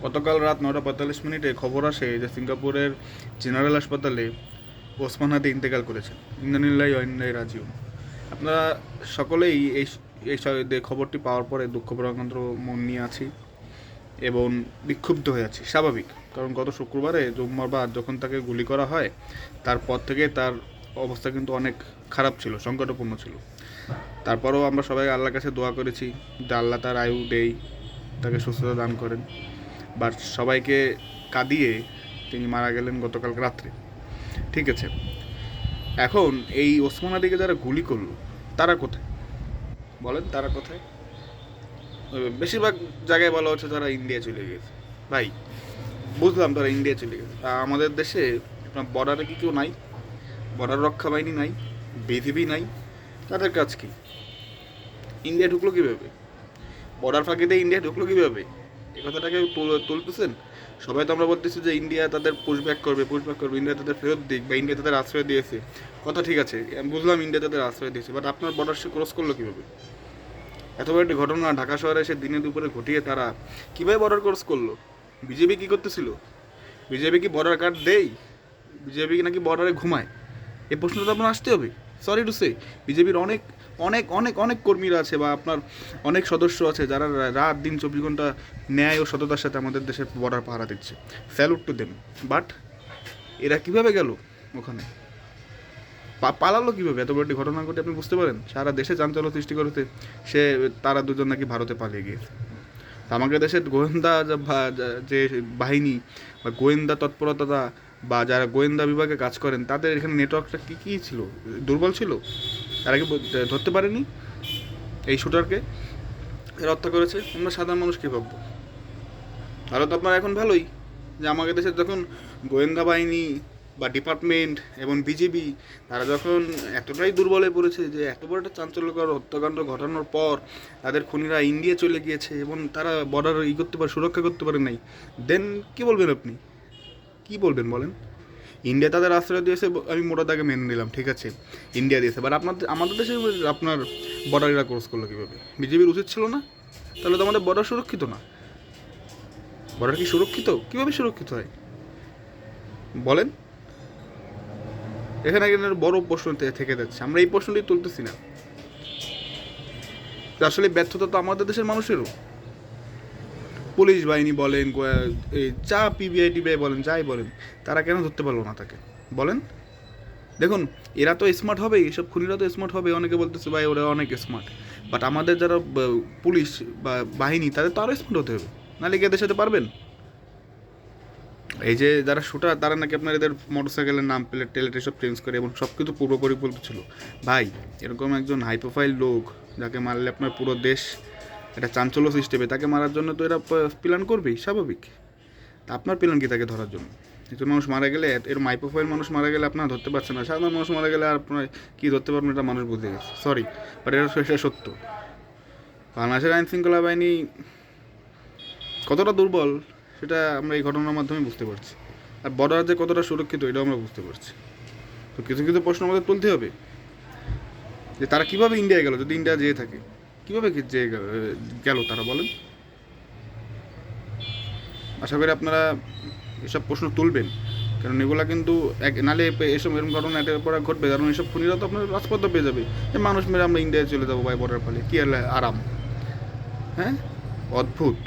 গতকাল রাত 9:45 খবর আসে যে সিঙ্গাপুরের জেনারেল হাসপাতালে ওসমান হাদি ইন্তেকাল করেছেন। ইন্নানিল্লাহি ওয়া ইন্না ইলাইহি রাজিউন। আপনারা সকলেই এই খবরটি পাওয়ার পরে দুঃখ প্রকান্ত মন নিয়ে আছি এবং বিক্ষুব্ধ হয়ে আছি, স্বাভাবিক। কারণ গত শুক্রবারে জুম্মার যখন তাকে গুলি করা হয়, তারপর থেকে তার অবস্থা কিন্তু অনেক খারাপ ছিল, সংকটপূর্ণ ছিল। তারপরেও আমরা সবাই আল্লাহর কাছে দোয়া করেছি যে আল্লাহ তার আয়ু দেই, তাকে সুস্থতা দান করেন। বাট সবাইকে কাঁদিয়ে তিনি মারা গেলেন গতকাল রাত্রে। ঠিক আছে, এখন এই ওসমান আলীকে যারা গুলি করলো তারা কোথায় বলেন? তারা কোথায়? বেশিরভাগ জায়গায় বলা হচ্ছে তারা ইন্ডিয়া চলে গেছে। ভাই, বুঝলাম তারা ইন্ডিয়া চলে গেছে, আমাদের দেশে আপনার বর্ডারে কি কেউ নাই? বর্ডার রক্ষা বাহিনী নাই, বিজিবি নাই, তাদের কাজ কি? ইন্ডিয়া ঢুকলো কীভাবে? বর্ডার ফাঁকিতে ইন্ডিয়া ঢুকলো কীভাবে? এই কথাটাকে তুলতেছেন সবাই। তো আমরা বলতেছি যে ইন্ডিয়া তাদের পুশব্যাক করবে, ইন্ডিয়া তাদের ফেরত দিক, বা ইন্ডিয়া তাদের আশ্রয় দিয়েছে। কথা ঠিক আছে, আমি বুঝলাম ইন্ডিয়া তাদের আশ্রয় দিয়েছে, বাট আপনার বর্ডার সে ক্রস করলো কীভাবে? এত বড় একটি ঘটনা ঢাকা শহরে এসে দিনে দুপুরে ঘটিয়ে তারা কীভাবে বর্ডার ক্রস করলো? বিজেপি কী করতেছিল? বিজেপি কি বর্ডার গার্ড দেয়? বিজেপি কি নাকি বর্ডারে ঘুমায়? এই প্রশ্নটা তো আপনার আসতে হবে। সরি টু সে, বিজেপির অনেক অনেক অনেক অনেক কর্মীরা আছে বা আপনার অনেক সদস্য আছে যারা রাত দিন 24 ঘন্টা ন্যায় ও সততার সাথে আমাদের দেশের বর্ডার পাহারা দিচ্ছে। Salute to them. বাট এরা কীভাবে গেল ওখানে? পালালো কীভাবে? এত বড় একটি ঘটনা ঘটে আপনি বুঝতে পারেন? সারা দেশে চাঞ্চল্য সৃষ্টি করেছে তারা দুজন নাকি ভারতে পালিয়ে গিয়েছে। আমাদের দেশের গোয়েন্দা যে বাহিনী বা গোয়েন্দা তৎপরতা বা যারা গোয়েন্দা বিভাগে কাজ করেন তাদের এখানে নেটওয়ার্কটা কী ছিল? দুর্বল ছিল? তারা কি ধরতে পারেনি এই শুটারকে? এর হত্যা করেছে? আমরা সাধারণ মানুষ কী ভাববো? তাহলে তো আপনার এখন ভালোই যে আমাদের দেশের যখন গোয়েন্দা বাহিনী বা ডিপার্টমেন্ট এবং বিজিবি তারা যখন এতটাই দুর্বল হয়ে পড়েছে যে এত বড় একটা চাঞ্চল্যকর হত্যাকাণ্ড ঘটানোর পর তাদের খুনিরা ইন্ডিয়া চলে গিয়েছে এবং তারা বর্ডার করতে পারে, সুরক্ষা করতে পারে নাই, দেন কি বলবেন আপনি? কি বলবেন বলেন? ইন্ডিয়া তাদের আশ্রয় দিয়েছে, আমি মোটা দাগে মেনে নিলাম, ঠিক আছে, ইন্ডিয়া দিয়েছে। বাট আমাদের দেশে আপনার বর্ডারটা ক্রস করলো কীভাবে? বিজেপির উচিত ছিল না? তাহলে তো আমাদের বর্ডার সুরক্ষিত না। বর্ডার কি সুরক্ষিত? কীভাবে সুরক্ষিত হয় বলেন? এখানে বড় প্রশ্ন থেকে যাচ্ছে। আমরা এই প্রশ্নটি তুলতেছি না। আসলে ব্যর্থতা তো আমাদের দেশের মানুষেরও। পুলিশ বাহিনী বলেন, যা পিবিআই টিবিআই বলেন, যাই বলেন, তারা কেন ধরতে পারলো না তাকে বলেন? দেখুন, এরা তো স্মার্ট হবে, এইসব খুনিরা তো স্মার্ট হবে। অনেকে বলতেছে ভাই ওরা অনেক স্মার্ট, বাট আমাদের যারা পুলিশ বা বাহিনী তাদের তো আরও স্মার্ট হতে হবে, নাহলে কি এদের সাথে পারবেন? এই যে যারা শুটার তারা নাকি আপনার এদের মোটরসাইকেলের নাম প্লেট টেলেট এসব চেঞ্জ করে এবং সব কিছু পূর্ব পরিকল্পিত ছিল। ভাই, এরকম একজন হাই প্রোফাইল লোক যাকে মারলে আপনার পুরো দেশ একটা চাঞ্চল্য সৃষ্টি হবে, তাকে মারার জন্য তো এরা প্ল্যান করবেই, স্বাভাবিক। তা আপনার প্ল্যান কি তাকে ধরার জন্য? একজন মানুষ মারা গেলে, এরকম হাই প্রোফাইল মানুষ মারা গেলে আপনারা ধরতে পারছেন না, সাধারণ মানুষ মারা গেলে আর আপনার কী ধরতে পারবেন? এটা মানুষ বুঝে গেছে, সরি, বাট এটা সত্য। বাংলাদেশের আইন শৃঙ্খলা বাহিনী কতটা দুর্বল সেটা আমরা এই ঘটনার মাধ্যমে বুঝতে পারছি, আর বর্ডার যে কতটা সুরক্ষিত এটাও আমরা বুঝতে পারছি। তো কিছু কিছু প্রশ্ন আমাদের তুলতে হবে যে তারা কীভাবে ইন্ডিয়া গেল? যদি ইন্ডিয়া যেয়ে থাকে, কীভাবে যেয়ে গেল তারা বলেন? আশা করি আপনারা এসব প্রশ্ন তুলবেন, কারণ এগুলা কিন্তু নালে এরকম ঘটনা এটার পর ঘটবে, কারণ এসব খুনিরা তো আপনার রাজপথ পেয়ে যাবে যে মানুষ মেরে আমরা ইন্ডিয়ায় চলে যাবো ভাই, বর্ডার পালিয়ে কী আরাম। হ্যাঁ, অদ্ভুত।